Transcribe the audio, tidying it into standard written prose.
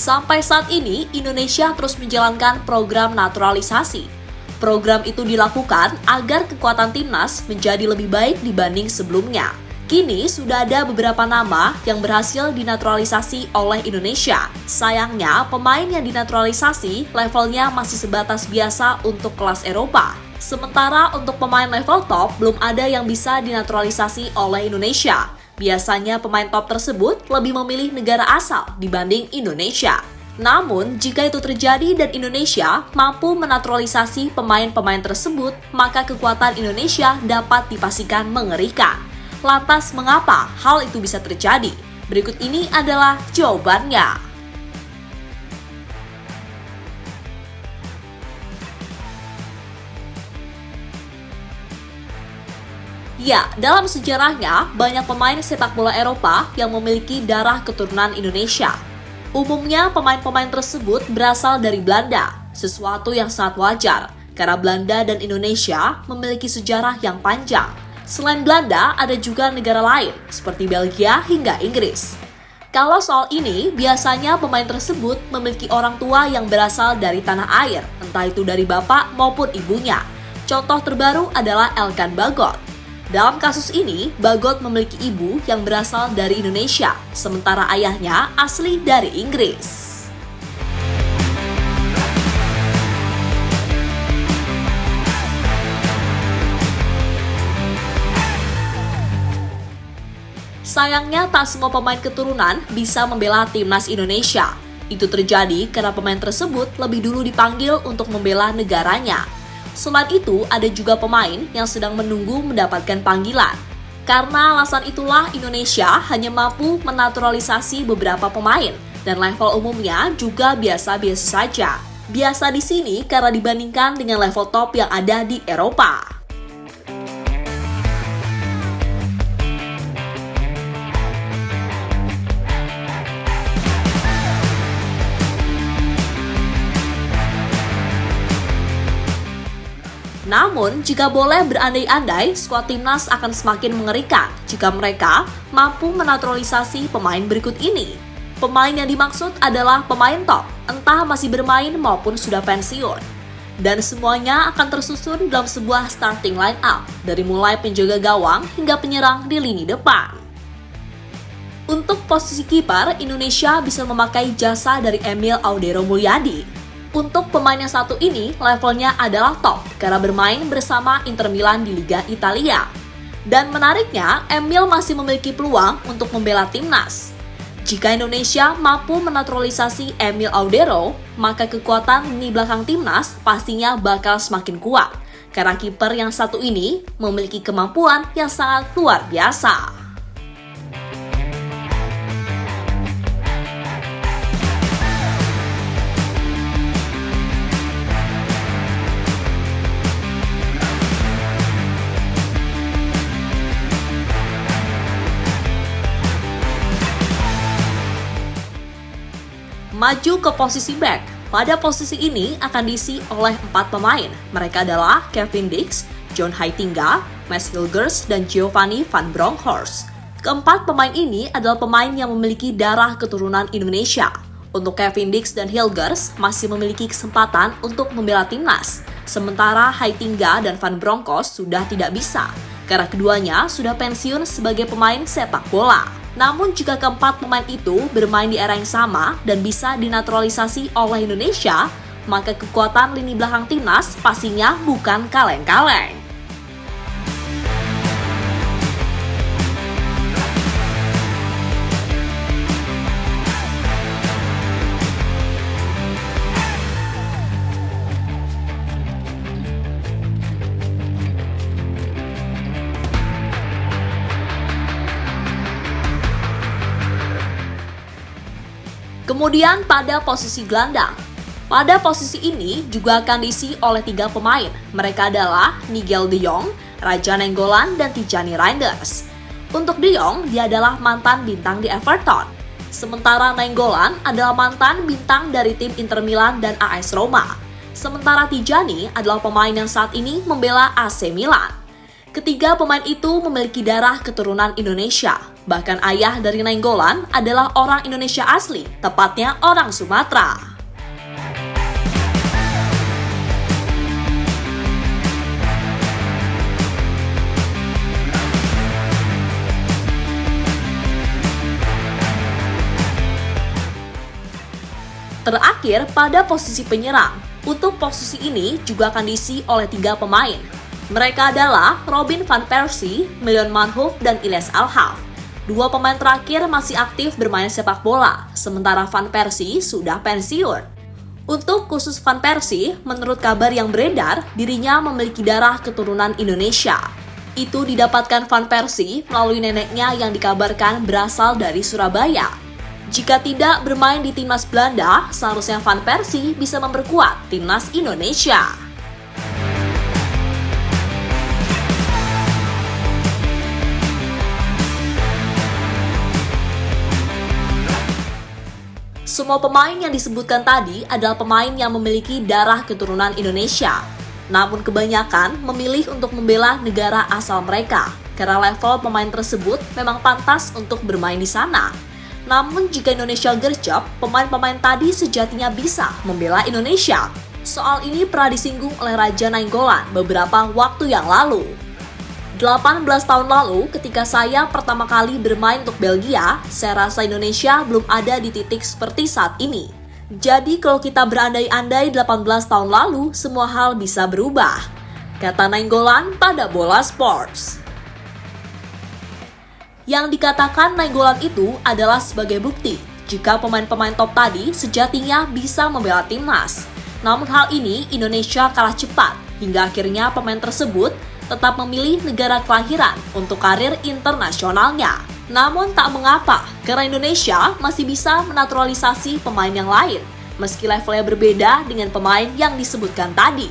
Sampai saat ini, Indonesia terus menjalankan program naturalisasi. Program itu dilakukan agar kekuatan timnas menjadi lebih baik dibanding sebelumnya. Kini sudah ada beberapa nama yang berhasil dinaturalisasi oleh Indonesia. Sayangnya, pemain yang dinaturalisasi levelnya masih sebatas biasa untuk kelas Eropa. Sementara untuk pemain level top, belum ada yang bisa dinaturalisasi oleh Indonesia. Biasanya pemain top tersebut lebih memilih negara asal dibanding Indonesia. Namun, jika itu terjadi dan Indonesia mampu menaturalisasi pemain-pemain tersebut, maka kekuatan Indonesia dapat dipastikan mengerikan. Lantas, mengapa hal itu bisa terjadi? Berikut ini adalah jawabannya. Ya, dalam sejarahnya, banyak pemain sepak bola Eropa yang memiliki darah keturunan Indonesia. Umumnya, pemain-pemain tersebut berasal dari Belanda, sesuatu yang sangat wajar, karena Belanda dan Indonesia memiliki sejarah yang panjang. Selain Belanda, ada juga negara lain, seperti Belgia hingga Inggris. Kalau soal ini, biasanya pemain tersebut memiliki orang tua yang berasal dari tanah air, entah itu dari bapak maupun ibunya. Contoh terbaru adalah Elkan Bagot. Dalam kasus ini, Bagot memiliki ibu yang berasal dari Indonesia, sementara ayahnya asli dari Inggris. Sayangnya, tak semua pemain keturunan bisa membela timnas Indonesia. Itu terjadi karena pemain tersebut lebih dulu dipanggil untuk membela negaranya. Selain itu, ada juga pemain yang sedang menunggu mendapatkan panggilan. Karena alasan itulah Indonesia hanya mampu menaturalisasi beberapa pemain, dan level umumnya juga biasa-biasa saja. Biasa di sini karena dibandingkan dengan level top yang ada di Eropa. Namun, jika boleh berandai-andai, skuad timnas akan semakin mengerikan jika mereka mampu menaturalisasi pemain berikut ini. Pemain yang dimaksud adalah pemain top, entah masih bermain maupun sudah pensiun. Dan semuanya akan tersusun dalam sebuah starting line up, dari mulai penjaga gawang hingga penyerang di lini depan. Untuk posisi kiper, Indonesia bisa memakai jasa dari Emil Audero Mulyadi. Untuk pemain yang satu ini, levelnya adalah top karena bermain bersama Inter Milan di Liga Italia. Dan menariknya, Emil masih memiliki peluang untuk membela timnas. Jika Indonesia mampu menaturalisasi Emil Audero, maka kekuatan lini belakang timnas pastinya bakal semakin kuat. Karena kiper yang satu ini memiliki kemampuan yang sangat luar biasa. Maju ke posisi back. Pada posisi ini akan diisi oleh 4 pemain. Mereka adalah Kevin Dix, John Heitinga, Mads Hilgers, dan Giovanni van Bronckhorst. Keempat pemain ini adalah pemain yang memiliki darah keturunan Indonesia. Untuk Kevin Dix dan Hilgers masih memiliki kesempatan untuk membela timnas. Sementara Heitinga dan van Bronckhorst sudah tidak bisa, karena keduanya sudah pensiun sebagai pemain sepak bola. Namun jika keempat pemain itu bermain di era yang sama dan bisa dinaturalisasi oleh Indonesia, maka kekuatan lini belakang timnas pastinya bukan kaleng-kaleng. Kemudian pada posisi gelandang. Pada posisi ini juga akan diisi oleh 3 pemain. Mereka adalah Nigel de Jong, Raja Nainggolan, dan Tijani Reinders. Untuk de Jong, dia adalah mantan bintang di Everton. Sementara Nainggolan adalah mantan bintang dari tim Inter Milan dan AS Roma. Sementara Tijani adalah pemain yang saat ini membela AC Milan. Ketiga pemain itu memiliki darah keturunan Indonesia. Bahkan ayah dari Nainggolan adalah orang Indonesia asli, tepatnya orang Sumatera. Terakhir, pada posisi penyerang, untuk posisi ini juga akan diisi oleh 3 pemain. Mereka adalah Robin van Persie, Milan Manhoef, dan Ilyas Alhaf. 2 pemain terakhir masih aktif bermain sepak bola, sementara Van Persie sudah pensiun. Untuk khusus Van Persie, menurut kabar yang beredar, dirinya memiliki darah keturunan Indonesia. Itu didapatkan Van Persie melalui neneknya yang dikabarkan berasal dari Surabaya. Jika tidak bermain di timnas Belanda, seharusnya Van Persie bisa memperkuat timnas Indonesia. Semua pemain yang disebutkan tadi adalah pemain yang memiliki darah keturunan Indonesia. Namun kebanyakan memilih untuk membela negara asal mereka, karena level pemain tersebut memang pantas untuk bermain di sana. Namun jika Indonesia gercep, pemain-pemain tadi sejatinya bisa membela Indonesia. Soal ini pernah disinggung oleh Raja Nainggolan beberapa waktu yang lalu. 18 tahun lalu, ketika saya pertama kali bermain untuk Belgia, saya rasa Indonesia belum ada di titik seperti saat ini. Jadi kalau kita berandai-andai 18 tahun lalu, semua hal bisa berubah, kata Nainggolan pada Bola Sports. Yang dikatakan Nainggolan itu adalah sebagai bukti jika pemain-pemain top tadi sejatinya bisa membela timnas. Namun hal ini Indonesia kalah cepat hingga akhirnya pemain tersebut tetap memilih negara kelahiran untuk karir internasionalnya. Namun tak mengapa, karena Indonesia masih bisa menaturalisasi pemain yang lain meski levelnya berbeda dengan pemain yang disebutkan tadi.